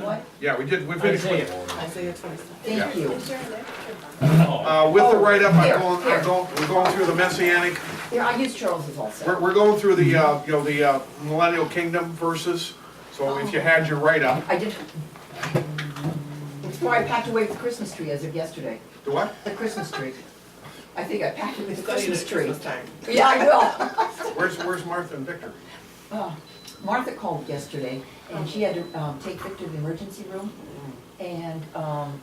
What? Yeah, we did, we finished with, Isaiah 27. Thank you. with the write-up, Here, we're going through the Messianic, Here, I use Charles's also. we're going through the, you know, the millennial kingdom verses. So if you had your write-up, I did. It's why I packed away the Christmas tree as of yesterday. the what? The Christmas tree. I think I packed it with the Especially Christmas at tree. Christmas time. Yeah, I will. Where's Martha and Victor? Martha called yesterday, and she had to take Victor to the emergency room, and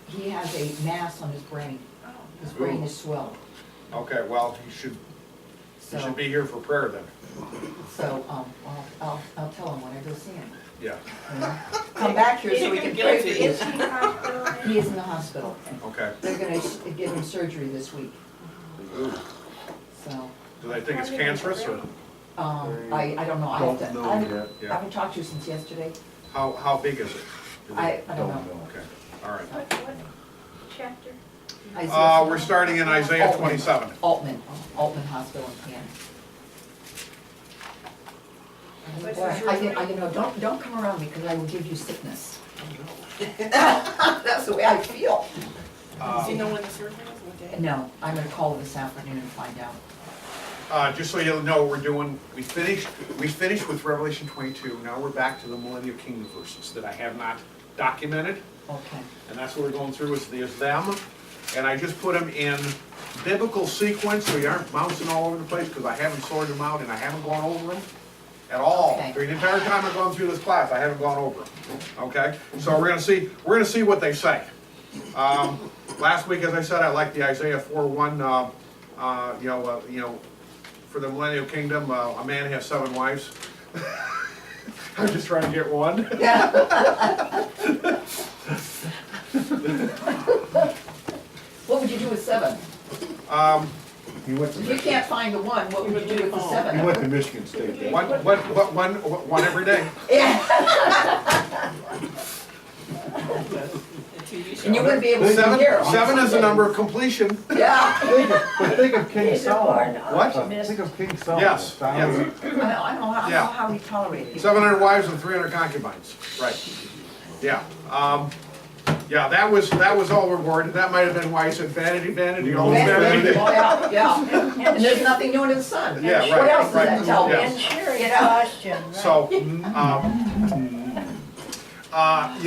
he has a mass on his brain. His brain is swelled. Okay, well, you should So, be here for prayer then. I'll tell him when I go see him. Yeah, You know? Come back here so we can pray for you. Is he in the hospital? He is in the hospital. okay. They're gonna give him surgery this week, Ooh. so, Do they think it's cancerous or I don't know. I have to, Don't know I yet. Yeah. haven't talked to you since yesterday. how big is it? Do they- I don't know. Okay, all right. What chapter? We're starting in Isaiah 27. Altman Hospital in Canton. What's Boy, the you know, don't come around me because I will give you sickness. That's the way I feel. Does he know when the surgery is? What day? No, I'm gonna call this afternoon and find out. Just so you'll know what we're doing, we finished with Revelation 22. Now we're back to the millennial kingdom verses that I have not documented. Okay. And that's what we're going through is them. And I just put them in biblical sequence so you aren't bouncing all over the place because I haven't sorted them out and I haven't gone over them at all. Okay. During the entire time I've gone through this class, I haven't gone over them. Okay? So we're gonna see what they say. Last week, as I said, I liked the Isaiah 4:1. You know, for the millennial kingdom, a man has 7 wives. I'm just trying to get one. Yeah. What would you do with 7? He went If you to, can't find the one, what would you do with the he 7? went to Michigan State. didn't he? One every day. Yeah, A TV show. and you wouldn't be able to hear 'em. Seven is the number of completion. Yeah. But think of King He's a born Solomon. What? optimist. Think of King Solomon. Yes, I yes. don't know. I don't know how he tolerated it. 700 wives and 300 concubines. Right. Yeah. Yeah, that was all rewarded. That might have been why he said vanity, vanity, all vanity. Oh, yeah. And there's nothing new under the sun. Yeah, right, What else does right, that tell me? yeah. And sure, You know? exhaustion, right? So, you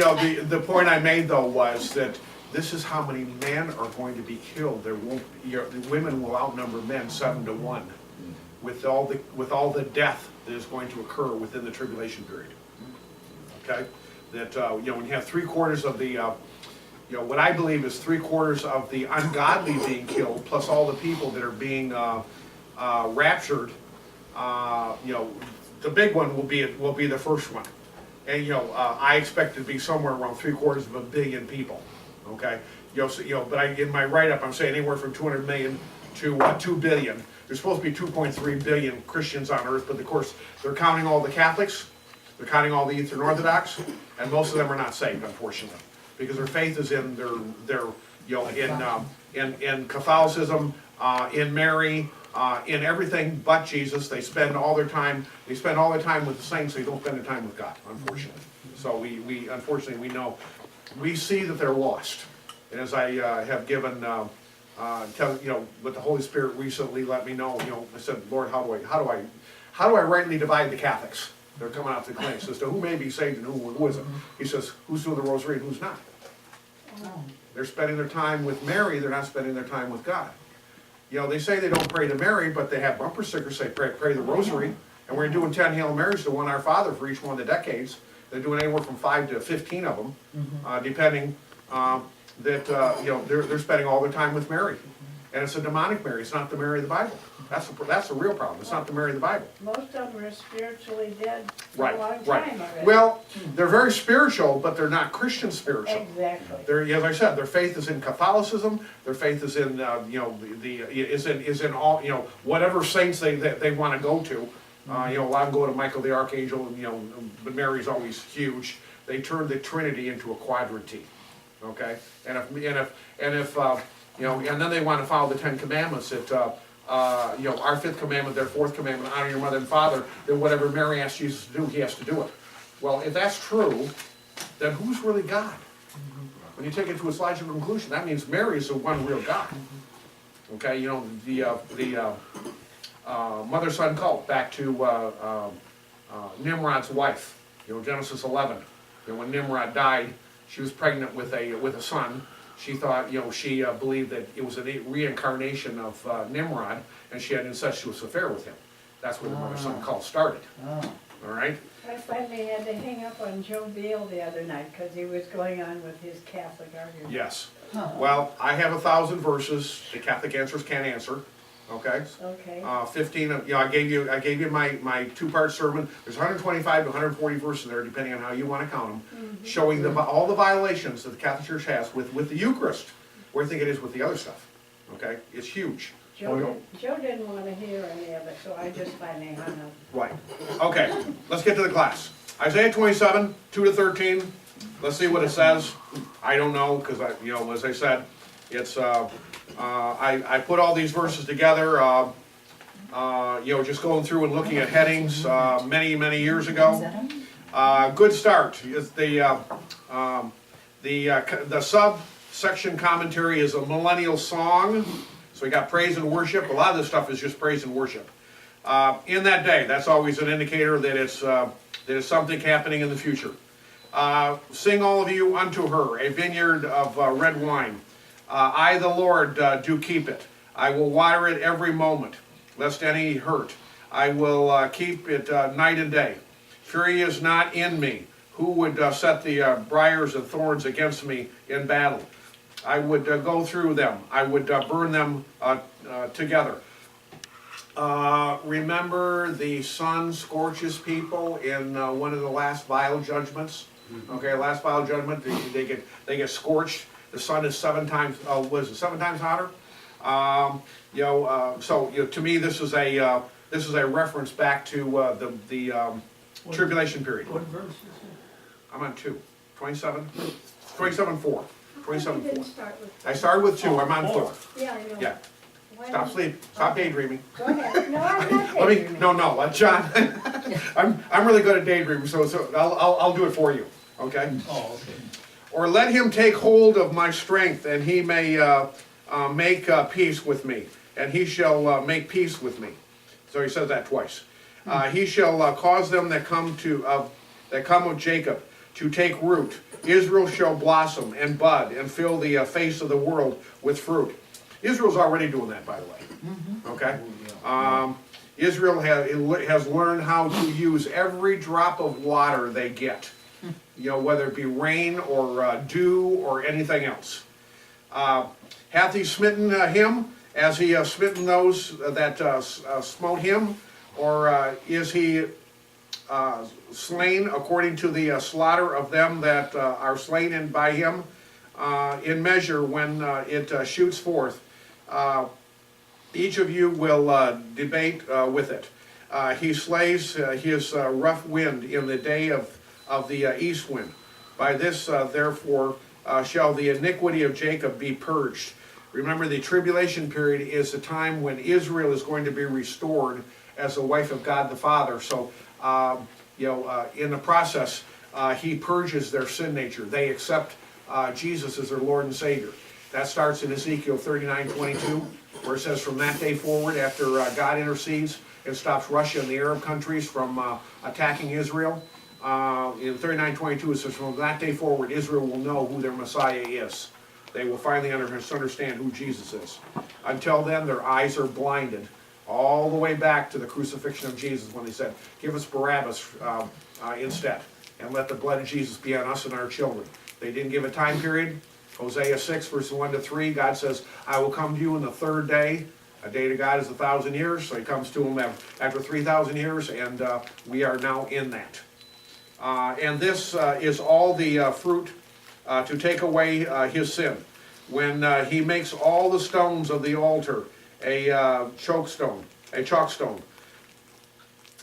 know, the point I made though was that this is how many men are going to be killed. There won't, the women will outnumber men 7 to 1 with all the death that is going to occur within the tribulation period. Okay, that you know, when you have 3/4 of the you know, what I believe is 3/4 of the ungodly being killed, plus all the people that are being raptured. You know, the big one will be the first one, and you know, I expect it to be somewhere around 750 million people. Okay, but in my write-up, I'm saying anywhere from 200 million to 2 billion. There's supposed to be 2.3 billion Christians on earth, but of course they're counting all the Catholics, they're counting all the Eastern Orthodox, and most of them are not saved, unfortunately, because their faith is in their you know, in Catholicism, in Mary, in everything but Jesus. They spend all their time with the saints. They don't spend their time with God, unfortunately. So we unfortunately we see that they're lost. And as I have given you know, what the Holy Spirit recently let me know, you know, I said, Lord, how do I rightly divide the Catholics? They're coming out to the clinic as to who may be saved and who isn't. He says, who's doing the rosary and who's not? They're spending their time with Mary, they're not spending their time with God. You know, they say they don't pray to Mary, but they have bumper stickers say pray the rosary, and we're doing 10 Hail Marys to 1 Our Father for each one of the decades. They're doing anywhere from 5 to 15 of them, depending that you know, they're spending all their time with Mary, and it's a demonic Mary. It's not the Mary of the Bible. That's the real problem. It's not the Mary of the Bible. Most of them are spiritually dead for Right, a long right. time already. Well, they're very spiritual, but they're not Christian spiritual. Exactly. They're, as I said, their faith is in Catholicism. Their faith is in you know, is in all, you know, whatever saints they want to go to. You know, a lot of them go to Michael the Archangel, and you know, but Mary's always huge. They turn the Trinity into a quadrity. Okay, and if you know, and then they want to follow the 10 Commandments that you know, our 5th commandment, their 4th commandment, honor your mother and father. Then whatever Mary asks Jesus to do, he has to do it. Well, if that's true, then who's really God? When you take it to its logical conclusion, that means Mary is the one real God. Okay, you know, the mother-son cult, back to Nimrod's wife, you know, Genesis 11. You know, when Nimrod died, she was pregnant with a son. She thought, you know, she believed that it was a reincarnation of Nimrod, and she had an incestuous affair with him. That's where the mother-son cult started, Oh, all right? I finally had to hang up on Joe Beal the other night because he was going on with his Catholic argument. Yes. huh. Well, I have 1,000 verses the Catholic answers can't answer, okay? Okay. 15 of, you know, I gave you my two-part sermon. There's 125 to 140 verses there, depending on how you want to count them, showing all the violations that the Catholic Church has with the Eucharist, where I think it is with the other stuff, okay? It's huge. Joe didn't want to hear any of it, so I just finally hung up. Right. Okay, let's get to the class. Isaiah 27, 2 to 13. Let's see what it says. I don't know, because you know, as I said, it's, I put all these verses together, you know, just going through and looking at headings, many years Is ago. that on? Good start. Is the subsection commentary is a millennial song. So we got praise and worship. A lot of this stuff is just praise and worship. In that day, that's always an indicator that it's something happening in the future. Sing all of you unto her, a vineyard of red wine. I, the Lord, do keep it. I will water it every moment, lest any hurt. I will keep it night and day. Fury is not in me. Who would set the briars and thorns against me in battle? I would go through them. I would burn them together. Remember the sun scorches people in one of the last vial judgments? Okay, last vial judgment, they get scorched. The sun is 7 times, was it 7 times hotter? You know, so you know, to me, this is a reference back to the tribulation period. What verse is I'm on 2, 27, 27:4. You 27:4. didn't start with, I started with 2, I'm on 4. yeah, I know. Yeah, Why stop don't- sleep, stop daydreaming. Go ahead. No, I'm not Let me, daydreaming. no, John, I'm really good at daydreaming, so I'll do it for you, okay? it? Oh, okay. Or let him take hold of my strength, and he may make peace with me, and he shall make peace with me. So he says that twice. He shall cause them that come of Jacob to take root. Israel shall blossom and bud and fill the face of the world with fruit. Israel's already doing that, by the way. Okay? Israel has learned how to use every drop of water they get. You know, whether it be rain or dew or anything else. Hath he smitten him as he smitten those that smote him? Or is he slain according to the slaughter of them that are slain by him? In measure, when it shoots forth, each of you will debate with it. He slays his rough wind in the day of the east wind. By this, therefore, shall the iniquity of Jacob be purged. Remember, the tribulation period is the time when Israel is going to be restored as the wife of God the Father. So, you know, in the process, he purges their sin nature. They accept Jesus as their Lord and Savior. That starts in Ezekiel 39:22, where it says, from that day forward, after God intercedes and stops Russia and the Arab countries from attacking Israel, in 39:22 it says, from that day forward, Israel will know who their Messiah is. They will finally understand who Jesus is. Until then, their eyes are blinded, all the way back to the crucifixion of Jesus, when they said, give us Barabbas instead, and let the blood of Jesus be on us and our children. They didn't give a time period. Hosea 6, verses 1 to 3, God says, I will come to you in the third day. A day to God is 1,000 years, so he comes to him after 3,000 years, and we are now in that. And this is all the fruit to take away his sin. When he makes all the stones of the altar a chalk stone,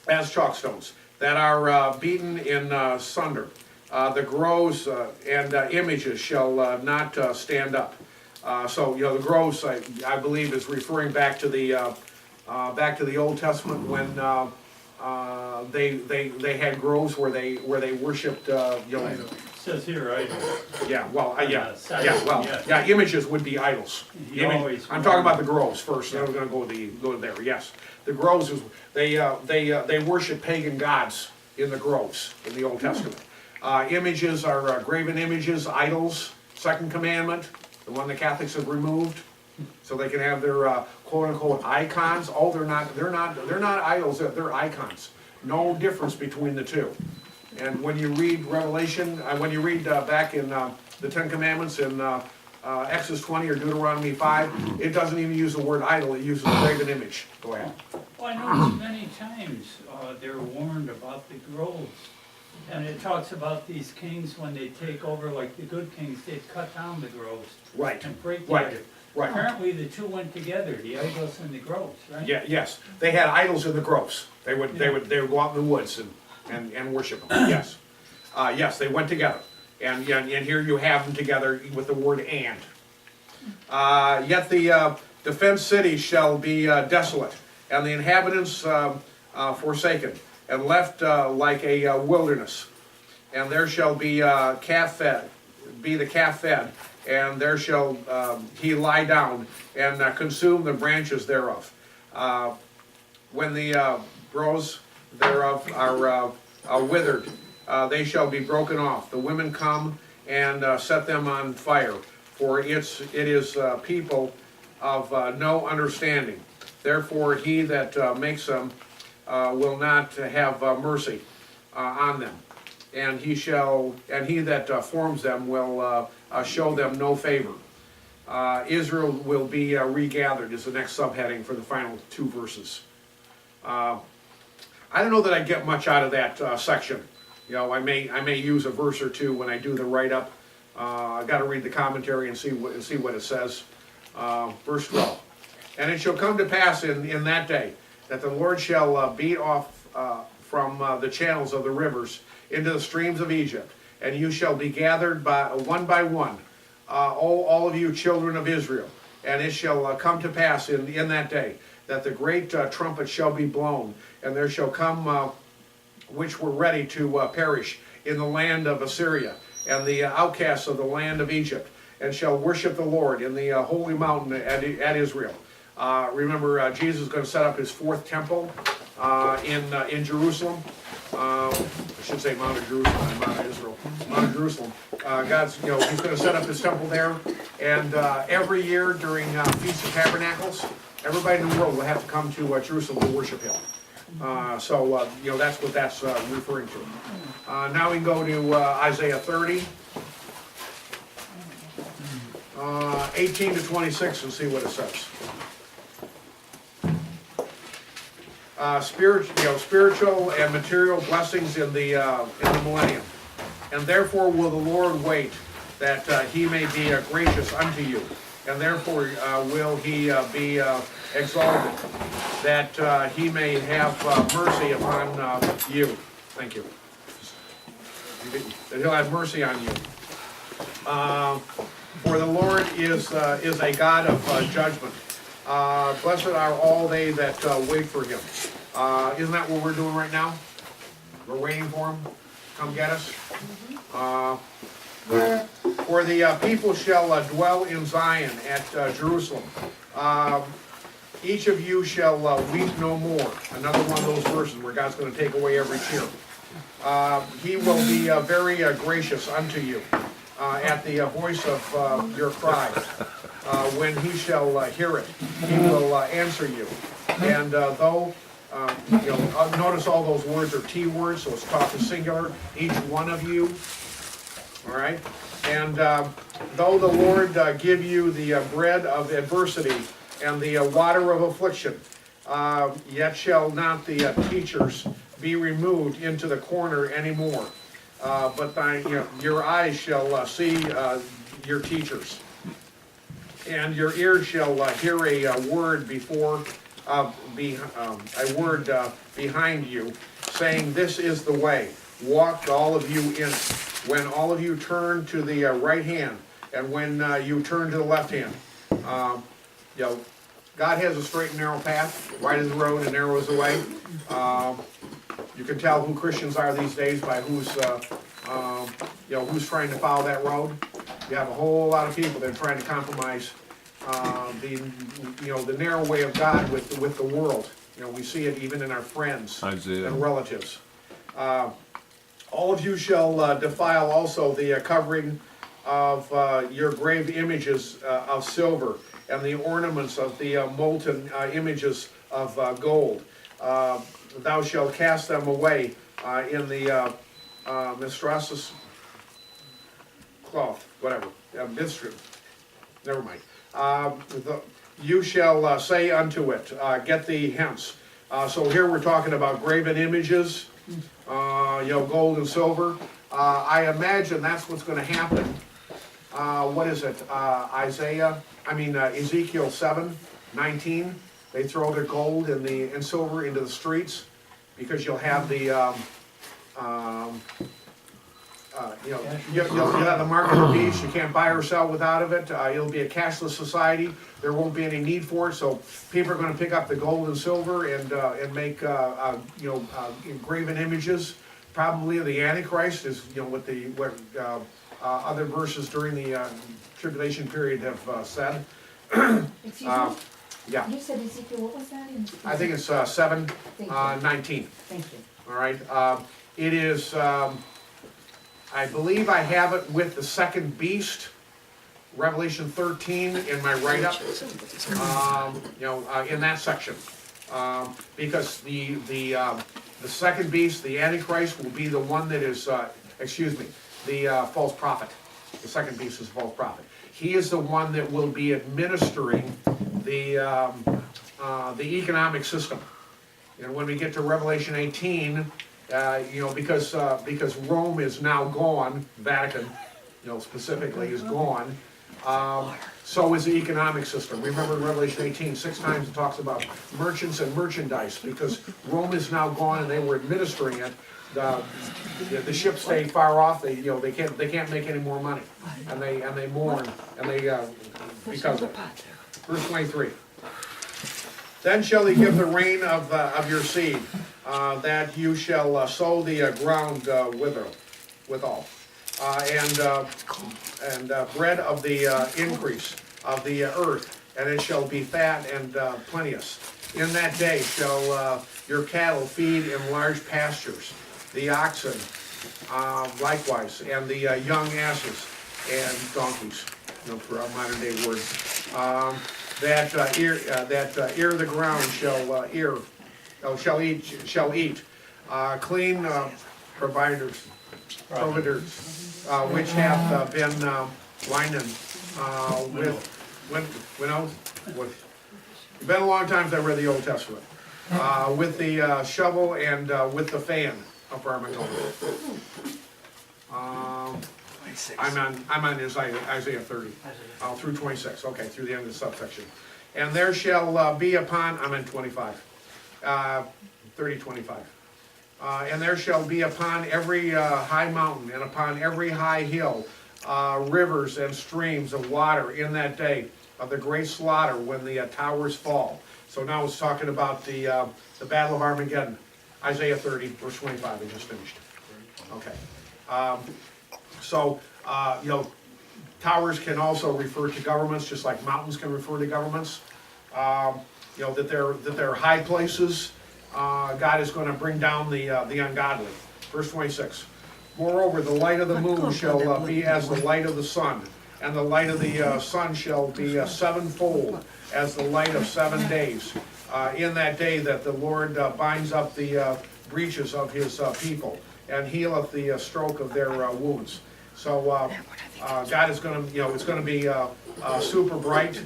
as chalkstones, that are beaten in sunder. The groves and images shall not stand up. So, you know, the groves, I believe, is referring back to the Old Testament, when they had groves where they worshipped, you know, Says here, idol. Yeah, well, yeah, Side, yeah, well, yeah. yeah, images would be idols. You always- I'm talking about the groves first, then we're gonna go to there, yes. The groves is, they worship pagan gods in the groves in the Old Testament. Images are graven images, idols, second commandment, the one the Catholics have removed, so they can have their quote-unquote icons. Oh, they're not idols, they're icons. No difference between the two. And when you read Revelation, when you read back in the Ten Commandments in Exodus 20 or Deuteronomy 5, it doesn't even use the word idol, it uses graven image. Go ahead. Well, I noticed many times they're warned about the groves. And it talks about these kings, when they take over, like the good kings, they cut down the groves Right, and break the right, idol. right. Apparently, the two went together, the idols and the groves, right? Yeah, yes, they had idols in the groves. They would go out in the woods and worship them, yes. Yes, they went together. And here you have them together with the word and. Yet the fenced city shall be desolate, and the inhabitants forsaken, and left like a wilderness. And there shall be the calf fed, and there shall he lie down and consume the branches thereof. When the boughs thereof are withered, they shall be broken off. The women come and set them on fire, for it is people of no understanding. Therefore he that makes them will not have mercy on them, and he that forms them will show them no favor. Israel will be regathered is the next subheading for the final two verses. I don't know that I get much out of that section. You know, I may use a verse or two when I do the write-up. I got to read the commentary and see what it says. Verse 12. And it shall come to pass in that day that the Lord shall beat off from the channels of the rivers into the streams of Egypt, and you shall be gathered by one, all of you children of Israel. And it shall come to pass in that day that the great trumpet shall be blown, and there shall come which were ready to perish in the land of Assyria, and the outcasts of the land of Egypt, and shall worship the Lord in the holy mountain at Israel. Remember, Jesus is going to set up his fourth temple in Jerusalem. I should say Mount of Jerusalem, and Mount of Israel. Mount of Jerusalem. He's going to set up his temple there, and every year during Feast of Tabernacles, everybody in the world will have to come to Jerusalem to worship him. That's what that's referring to. Now we can go to Isaiah 30, 18 to 26, and see what it says. Spiritual and material blessings in the millennium, and therefore will the Lord wait that he may be gracious unto you, and therefore will he be exalted, that he may have mercy upon you. Thank you. That he'll have mercy on you. For the Lord is a God of judgment. Blessed are all they that wait for him. Isn't that what we're doing right now? We're waiting for him. Come get us. For the people shall dwell in Zion at Jerusalem. Each of you shall weep no more. Another one of those verses where God's going to take away every tear. He will be very gracious unto you at the voice of your cry. When he shall hear it, he will answer you. And though, notice all those words are T words, so it's talking singular, each one of you. All right? And though the Lord give you the bread of adversity and the water of affliction, yet shall not the teachers be removed into the corner anymore. But your eyes shall see your teachers, and your ears shall hear a word behind you, saying, "This is the way. Walk all of you in it. When all of you turn to the right hand, and when you turn to the left hand." God has a straight and narrow path. Wide is the road and narrow is the way. You can tell who Christians are these days by who's You know, who's trying to follow that road? You have a whole lot of people that are trying to compromise, the narrow way of God with the world. You know, we see it even in our friends Isaiah. and relatives. All of you shall defile also the covering of your grave images of silver, and the ornaments of the molten images of gold. Thou shalt cast them away in the mistrasus cloth, whatever, midstream, never mind. You shall say unto it, get thee hence. So here we're talking about graven images, gold and silver. I imagine that's what's gonna happen. What is it, Ezekiel 7:19. They throw their gold and silver into the streets, because you'll have the, you'll have the mark of the beast. You can't buy or sell without of it. It'll be a cashless society. There won't be any need for it, so people are gonna pick up the gold and silver and make, engraven images. Probably the Antichrist is, what other verses during the tribulation period have said. Excuse me? Yeah, You said Ezekiel, what was that in? I think it's 7:19. Thank you. Thank you. All right, it is, I believe I have it with the second beast, Revelation 13 in my write-up, in that section. Because the second beast, the Antichrist, will be the one that is, the false prophet. The second beast is a false prophet. He is the one that will be administering the economic system. And when we get to Revelation 18, because Rome is now gone, Vatican, specifically is gone, so is the economic system. Remember in Revelation 18, 6 times it talks about merchants and merchandise, because Rome is now gone and they were administering it. The ships stay far off. They can't make any more money, and they mourn, and they because of it. Verse 23. Then shall he give the rain of your seed, that you shall sow the ground withal, and bread of the increase of the earth, and it shall be fat and plenteous. In that day shall your cattle feed in large pastures, the oxen likewise, and the young asses and donkeys, for our modern day word. That ear the ground shall eat. Clean providers, which have been lining it's been a long time since I read the Old Testament. With the shovel and with the fan. How far am I going? I'm on Isaiah 30, through 26, okay, through the end of the subsection. And there shall be upon, I'm in 25, 30, 25. And there shall be upon every high mountain and upon every high hill, rivers and streams of water in that day of the great slaughter when the towers fall. So now it's talking about the Battle of Armageddon. Isaiah 30, verse 25, I just finished. Okay. Towers can also refer to governments, just like mountains can refer to governments. That they're high places. God is going to bring down the ungodly. Verse 26. Moreover, the light of the moon shall be as the light of the sun, and the light of the sun shall be sevenfold as the light of 7 days. In that day that the Lord binds up the breaches of his people, and healeth the stroke of their wounds. So God is going to, it's going to be super bright.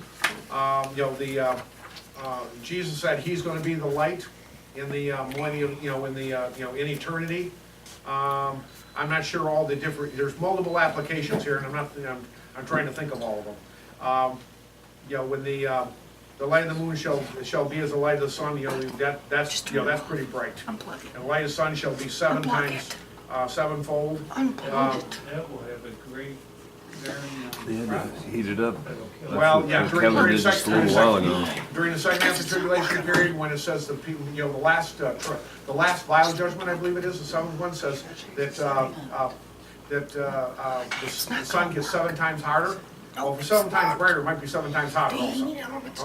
Jesus said He's going to be the light in the millennium, in eternity. I'm not sure all the different. There's multiple applications here, and I'm trying to think of all of them. When the light of the moon shall be as the light of the sun, that's pretty bright. And the light of the sun shall be 7 times sevenfold. That will have a great bearing on They had to heat it up. Well, yeah, during Kevin the did just a little while ago. during the second half of the tribulation period, when it says the people, the last vial judgment, I believe it is, the seventh one says that that the sun gets 7 times harder. Well, if it's 7 times brighter, it might be 7 times hotter also,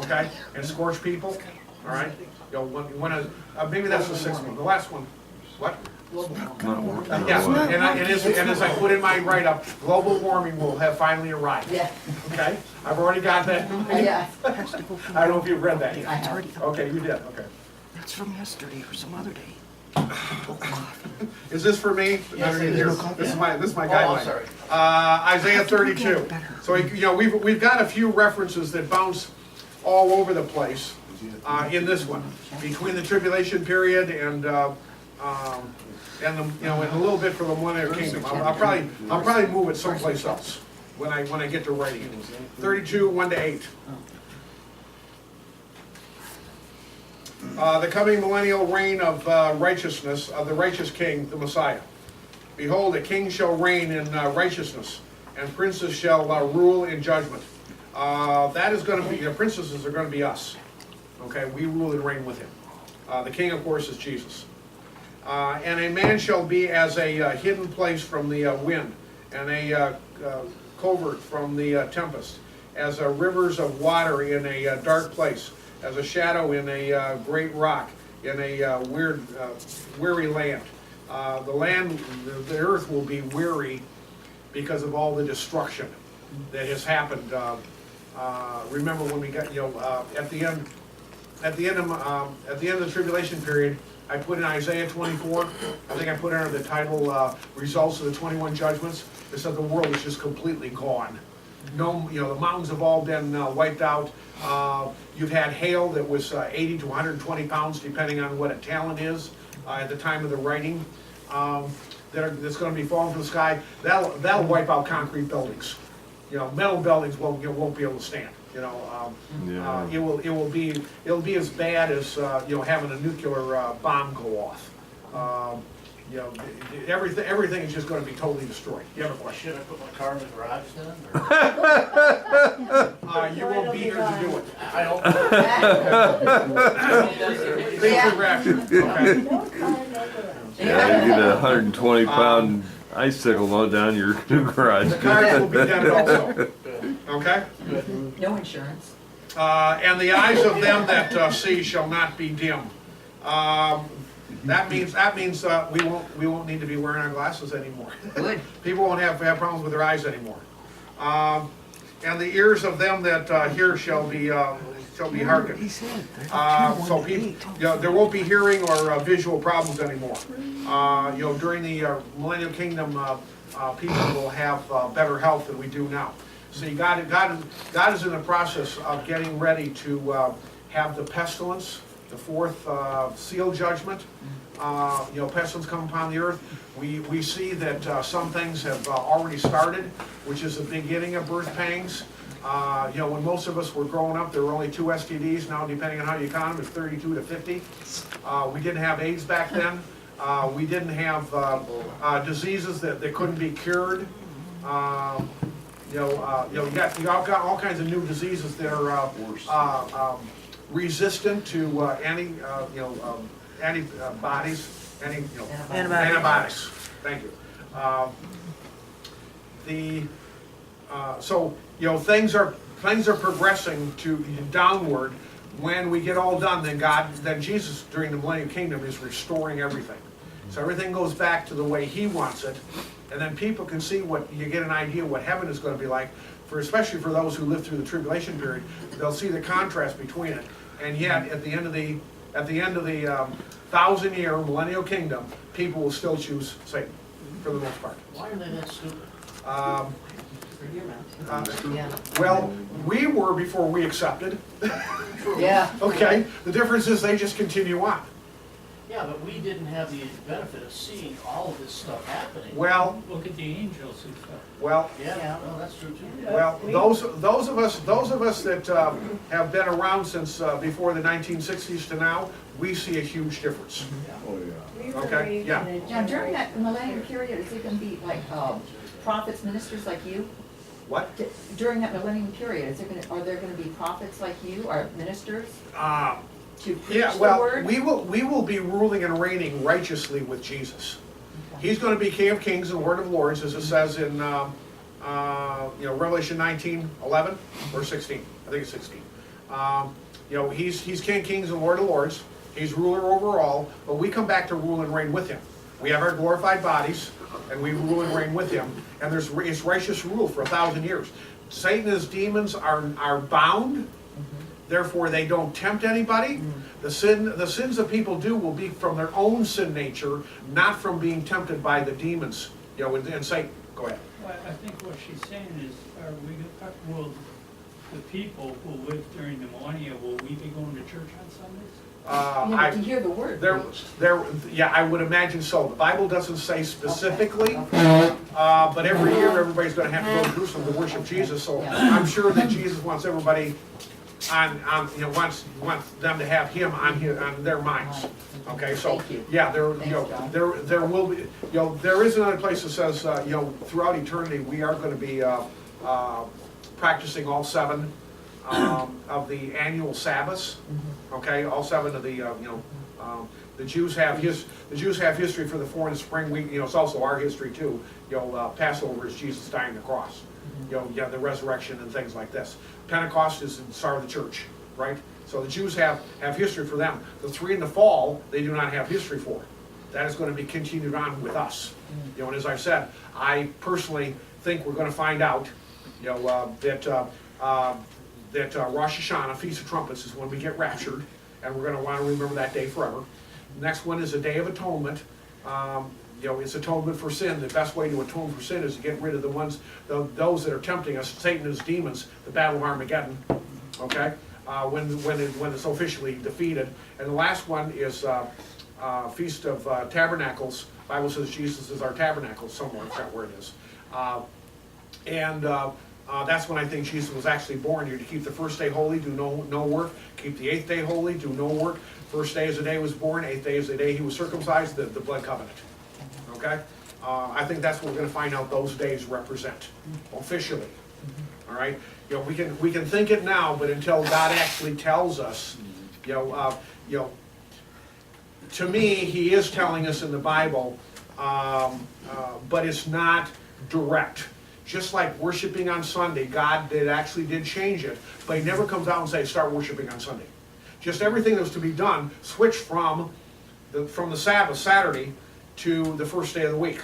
okay? And scorch people, all right? You know, maybe that's the 6th one, the last one, what? Yeah, and as I put in my write-up, global warming will have finally arrived, Yeah, okay? I've already got that. yeah, I don't know if you've read that I yet. have. Okay, you did, okay. That's from yesterday or some other day. Is this for me? Yes, it is. This is my Oh, guideline. I'm sorry. Isaiah 32. So, you know, we've got a few references that bounce all over the place in this one, between the tribulation period and the, you know, and a little bit for the millennial kingdom. I'll probably move it someplace else when I get to writing it. 32, 1-8. The coming millennial reign of righteousness of the righteous king, the Messiah. Behold, a king shall reign in righteousness, and princes shall rule in judgment. That is going to be, the princesses are going to be us. Okay, we rule and reign with him. The king, of course, is Jesus. And a man shall be as a hidden place from the wind, and a covert from the tempest, as rivers of water in a dark place, as a shadow in a great rock, in a weary land. The earth will be weary because of all the destruction that has happened. Remember when we got, you know, at the end of the tribulation period, I put in Isaiah 24. I think I put under the title "Results of the 21 Judgments." It said the world is just completely gone. No, you know, the mountains have all been wiped out. You've had hail that was 80 to 120 pounds, depending on what a talent is at the time of the writing. That's going to be falling from the sky. That'll wipe out concrete buildings. You know, metal buildings won't be able to stand. You know, it'll be as bad as you know, having a nuclear bomb go off. You know, everything is just going to be totally destroyed. You have a question? Should I put my car in the garage then? You won't be here to do it. I hope. Thanks for reaction. Okay. No car, no garage. Yeah, you get a 120-pound icicle load down your new garage. The cars will be dented also. Okay. No insurance. And the eyes of them that see shall not be dim. That means we won't need to be wearing our glasses anymore. Good. People won't have problems with their eyes anymore. And the ears of them that hear shall be hearkened. He said. So people, you know, there won't be hearing or visual problems anymore. You know, during the millennial kingdom, people will have better health than we do now. See, God is in the process of getting ready to have the pestilence, the fourth seal judgment. You know, pestilence come upon the earth. We see that some things have already started, which is the beginning of birth pangs. You know, when most of us were growing up, there were only 2 STDs. Now, depending on how you count them, it's 32 to 50. We didn't have AIDS back then. We didn't have diseases that couldn't be cured. You got all kinds of new diseases that are resistant to antibodies. Antibiotics. Thank you. So you know, things are progressing to downward. When we get all done, then Jesus during the millennial kingdom is restoring everything. So everything goes back to the way He wants it, and then people can see you get an idea what heaven is going to be like. Especially for those who live through the tribulation period, they'll see the contrast between it. And yet, at the end of the 1,000-year millennial kingdom, people will still choose Satan for the most part. Why are they that stupid? Yeah. Well, we were before we accepted. Yeah. Okay, the difference is they just continue on. Yeah, but we didn't have the benefit of seeing all of this stuff happening. Well, Look at the angels who fell. well, Yeah, well, that's true too. well. Those of us that have been around since before the 1960s to now, we see a huge difference. Oh, yeah. We were Okay, raised yeah. in a Now, during that millennium period, is it gonna be like prophets, ministers like you? What? During that millennium period, are there gonna be prophets like you, or ministers to preach Yeah. the Well, word? we will be ruling and reigning righteously with Jesus. Okay. He's gonna be King of Kings and Lord of Lords, as it says in, Revelation 19:11 or 16, I think it's 16. He's King of Kings and Lord of Lords, he's ruler over all, but we come back to rule and reign with him. We have our glorified bodies, and we rule and reign with him, and it's righteous rule for 1,000 years. Satan and his demons are bound, therefore they don't tempt anybody. The sins that people do will be from their own sin nature, not from being tempted by the demons, and Satan. Go ahead. Well, I think what she's saying is, will the people who live during the millennia, will we be going to church on Sundays? To hear the word preached. I would imagine so. The Bible doesn't say specifically, Okay. but every year everybody's gonna have to go to Jerusalem to worship Jesus, so Yeah. I'm sure that Jesus wants everybody wants them to have him on their minds. Okay, so, Thank you. yeah, Thanks, John. there will be, there is another place that says, throughout eternity, we are gonna be, practicing all 7, of the annual Sabbaths. Okay, all 7 of the, the Jews have history for the 4 in the spring week, it's also our history too. Passover is Jesus dying on the cross. The resurrection and things like this. Pentecost is the start of the church, right? So the Jews have history for them. The 3 in the fall, they do not have history for. That is going to be continued on with us. And as I've said, I personally think we're going to find out, that Rosh Hashanah, Feast of Trumpets, is when we get raptured, and we're going to want to remember that day forever. The next one is the Day of Atonement. It's atonement for sin. The best way to atone for sin is to get rid of those that are tempting us, Satan and his demons, the battle of Armageddon, okay? When it's officially defeated. And the last one is Feast of Tabernacles. The Bible says Jesus is our tabernacle somewhere, I forgot where it is. That's when I think Jesus was actually born. You're to keep the first day holy, do no work. Keep the 8th day holy, do no work. First day is the day he was born, 8th day is the day he was circumcised, the blood covenant. Okay? I think that's what we're going to find out those days represent, officially. All right? We can think it now, but until God actually tells us, to me, he is telling us in the Bible, but it's not direct. Just like worshiping on Sunday, God actually did change it, but he never comes out and says, start worshiping on Sunday. Just everything that was to be done switched from the Sabbath, Saturday, to the first day of the week.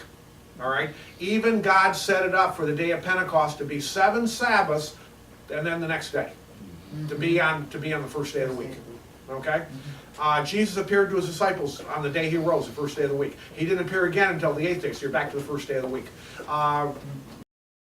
All right? Even God set it up for the day of Pentecost to be 7 Sabbaths, and then the next day, to be on the first day of the week. Okay? Jesus appeared to his disciples on the day he rose, the first day of the week. He didn't appear again until the 8th day, so you're back to the first day of the week.